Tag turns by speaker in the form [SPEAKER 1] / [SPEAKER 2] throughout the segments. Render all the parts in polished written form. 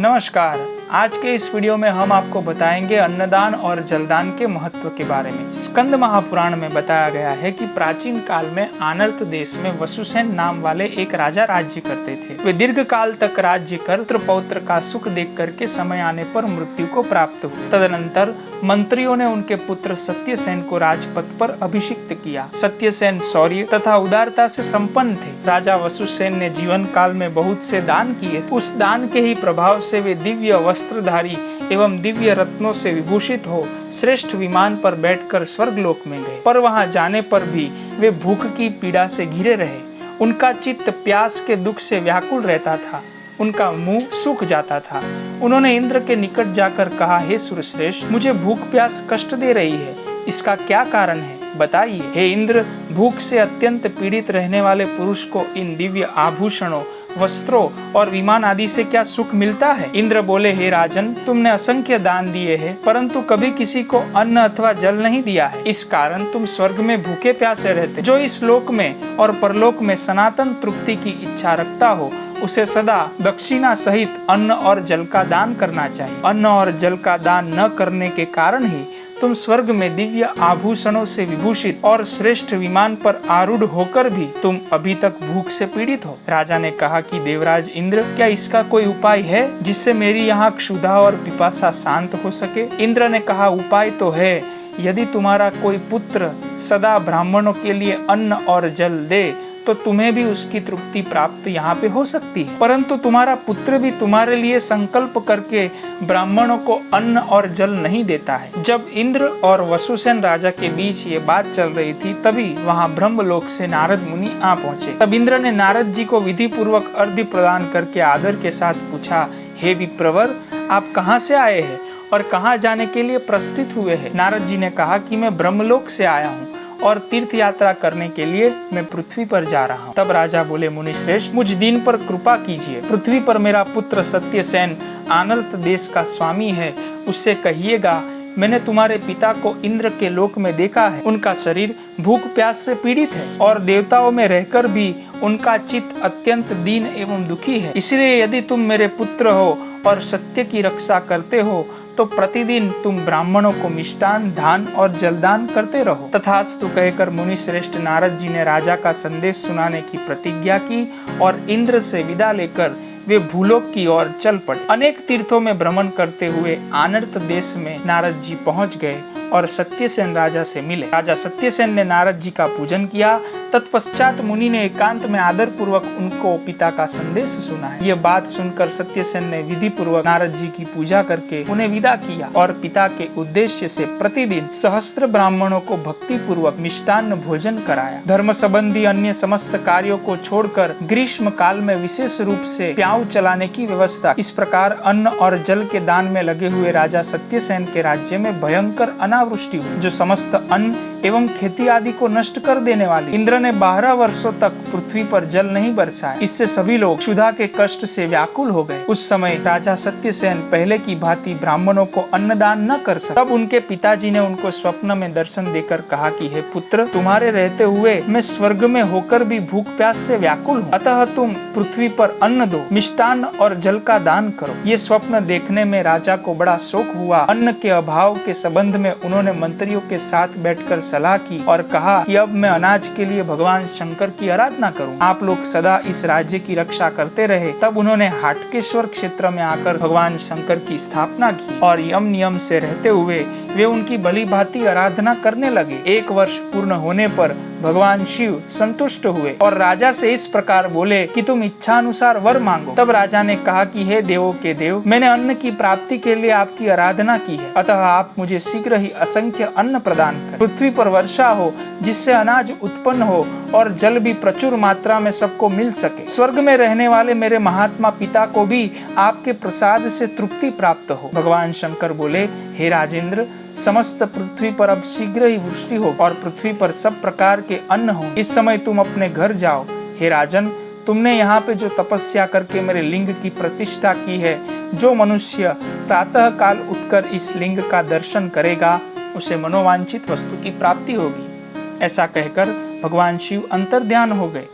[SPEAKER 1] नमस्कार। आज के इस वीडियो में हम आपको बताएंगे अन्नदान और जलदान के महत्व के बारे में। स्कंद महापुराण में बताया गया है कि प्राचीन काल में आनर्त देश में वसुसेन नाम वाले एक राजा राज्य करते थे। वे दीर्घ काल तक राज्य कर पुत्र पौत्र का सुख देख करके समय आने पर मृत्यु को प्राप्त हुए। तदनंतर मंत्रियों ने उनके पुत्र सत्यसेन को राजपद पर अभिषिक्त किया। सत्यसेन शौर्य तथा उदारता से संपन्न थे। राजा वसुसेन ने जीवन काल में बहुत से दान किए। उस दान के ही प्रभाव से वे दिव्य वस्त्रधारी एवं दिव्य रत्नों से विभूषित हो श्रेष्ठ विमान पर बैठकर स्वर्गलोक में गए। पर वहां जाने पर भी वे भूख की पीड़ा से घिरे रहे। उनका चित्त प्यास के दुख से व्याकुल रहता था। उनका मुंह सूख जाता था। उन्होंने इंद्र के निकट जाकर कहा, हे सुरश्रेष्ठ, मुझे भूख प्यास कष्ट दे रही है, इसका क्या कारण है, बताइए। हे इंद्र, भूख से अत्यंत पीड़ित रहने वाले पुरुष को इन दिव्य आभूषणों, वस्त्रों और विमान आदि से क्या सुख मिलता है? इंद्र बोले, हे राजन, तुमने असंख्य दान दिए हैं, परंतु कभी किसी को अन्न अथवा जल नहीं दिया है। इस कारण तुम स्वर्ग में भूखे प्यासे रहते। जो इस लोक में और परलोक में सनातन तृप्ति की इच्छा रखता हो, उसे सदा दक्षिणा सहित अन्न और जल का दान करना चाहिए। अन्न और जल का दान न करने के कारण ही तुम स्वर्ग में दिव्य आभूषणों से विभूषित और श्रेष्ठ विमान पर आरूढ़ होकर भी तुम अभी तक भूख से पीड़ित हो। राजा ने कहा कि देवराज इंद्र, क्या इसका कोई उपाय है जिससे मेरी यहाँ क्षुधा और पिपासा शांत हो सके? इंद्र ने कहा, उपाय तो है। यदि तुम्हारा कोई पुत्र सदा ब्राह्मणों के लिए अन्न और जल दे तो तुम्हें भी उसकी तृप्ति प्राप्त यहाँ पे हो सकती है। परंतु तुम्हारा पुत्र भी तुम्हारे लिए संकल्प करके ब्राह्मणों को अन्न और जल नहीं देता है। जब इंद्र और वसुसेन राजा के बीच ये बात चल रही थी, तभी वहाँ ब्रह्मलोक से नारद मुनि आ पहुँचे। तब इंद्र ने नारद जी को विधि पूर्वक अर्घ्य प्रदान करके आदर के साथ पूछा, हे विप्रवर, आप कहाँ से आए हैं और कहाँ जाने के लिए प्रस्थित हुए हैं? नारद जी ने कहा कि मैं ब्रह्मलोक से आया हूँ और तीर्थ यात्रा करने के लिए मैं पृथ्वी पर जा रहा हूँ। तब राजा बोले, मुनि श्रेष्ठ, मुझ दीन पर कृपा कीजिए। पृथ्वी पर मेरा पुत्र सत्यसेन आनर्त देश का स्वामी है, उससे कहिएगा मैंने तुम्हारे पिता को इंद्र के लोक में देखा है। उनका शरीर भूख प्यास से पीड़ित है और देवताओं में रहकर भी उनका चित्त अत्यंत दीन एवं दुखी है। इसलिए यदि तुम मेरे पुत्र हो और सत्य की रक्षा करते हो तो प्रतिदिन तुम ब्राह्मणों को मिष्टान, धान और जलदान करते रहो। तथास्तु कहकर मुनि श्रेष्ठ नारद जी ने राजा का संदेश सुनाने की प्रतिज्ञा की और इंद्र से विदा लेकर वे भूलोक की ओर चल पड़े। अनेक तीर्थों में भ्रमण करते हुए आनर्त देश में नारद जी पहुंच गए और सत्यसेन राजा से मिले। राजा सत्यसेन ने नारद जी का पूजन किया। तत्पश्चात मुनि ने एकांत में आदर पूर्वक उनको पिता का संदेश सुनाया। यह बात सुनकर सत्यसेन ने विधि पूर्वक नारद जी की पूजा करके उन्हें विदा किया और पिता के उद्देश्य से प्रतिदिन सहस्त्र ब्राह्मणों को भक्ति पूर्वक मिष्टान्न भोजन कराया। धर्म संबंधी अन्य समस्त कार्यों को छोड़कर ग्रीष्म काल में विशेष रूप से प्याऊ चलाने की व्यवस्था। इस प्रकार अन्न और जल के दान में लगे हुए राजा सत्यसेन के राज्य में भयंकर अनावृष्टि हुई, जो समस्त अन्न एवं खेती आदि को नष्ट कर देने वाली। इंद्र ने 12 वर्षों तक पृथ्वी पर जल नहीं बरसाया। इससे सभी लोग क्षुधा के कष्ट से व्याकुल हो गए। उस समय राजा सत्यसेन पहले की भांति ब्राह्मणों को अन्नदान न कर सके। तब उनके पिताजी ने उनको स्वप्न में दर्शन देकर कहा कि हे पुत्र, तुम्हारे रहते हुए मैं स्वर्ग में होकर भी भूख प्यास से व्याकुल हूँ, अतः तुम पृथ्वी पर अन्न दो, मिष्टान्न और जल का दान करो। ये स्वप्न देखने में राजा को बड़ा शोक हुआ। अन्न के अभाव के संबंध में उन्होंने मंत्रियों के साथ बैठकर सलाह की और कहा कि अब मैं अनाज के लिए भगवान शंकर की आराधना करूं। आप लोग सदा इस राज्य की रक्षा करते रहे। तब उन्होंने हाटकेश्वर क्षेत्र में आकर भगवान शंकर की स्थापना की और यम नियम से रहते हुए वे उनकी भली भांति आराधना करने लगे। 1 वर्ष पूर्ण होने पर भगवान शिव संतुष्ट हुए और राजा से इस प्रकार बोले कि तुम इच्छा अनुसार वर मांगो। तब राजा ने कहा कि हे देवों के देव, मैंने अन्न की प्राप्ति के लिए आपकी आराधना की है, अतः आप मुझे शीघ्र ही असंख्य अन्न प्रदान करें। पृथ्वी पर वर्षा हो जिससे अनाज उत्पन्न हो और जल भी प्रचुर मात्रा में सबको मिल सके। स्वर्ग में रहने वाले मेरे महात्मा पिता को भी आपके प्रसाद से तृप्ति प्राप्त हो। भगवान शंकर बोले, हे राजेंद्र, समस्त पृथ्वी पर अब शीघ्र ही वृष्टि हो और पृथ्वी पर सब प्रकार के अन्न हो। इस समय तुम अपने घर जाओ। हे राजन, तुमने यहाँ पे जो तपस्या करके मेरे लिंग की प्रतिष्ठा की है, जो मनुष्य प्रातः काल उठकर इस लिंग का दर्शन करेगा उसे मनोवांछित वस्तु की प्राप्ति होगी। ऐसा कहकर भगवान शिव अंतर्ध्यान हो गए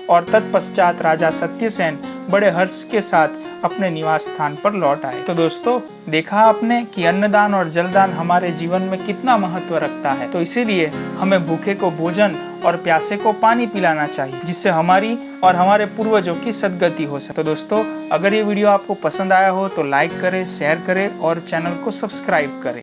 [SPEAKER 1] और तत्पश्चात राजा सत्यसेन बड़े हर्ष के साथ अपने निवास स्थान पर लौट आए। तो दोस्तों, देखा आपने कि अन्नदान और जलदान हमारे जीवन में कितना महत्व रखता है। तो इसीलिए हमें भूखे को भोजन और प्यासे को पानी पिलाना चाहिए, जिससे हमारी और हमारे पूर्वजों की सद्गति हो सके। तो दोस्तों, अगर ये वीडियो आपको पसंद आया हो तो लाइक करें, शेयर करें और चैनल को सब्सक्राइब करें।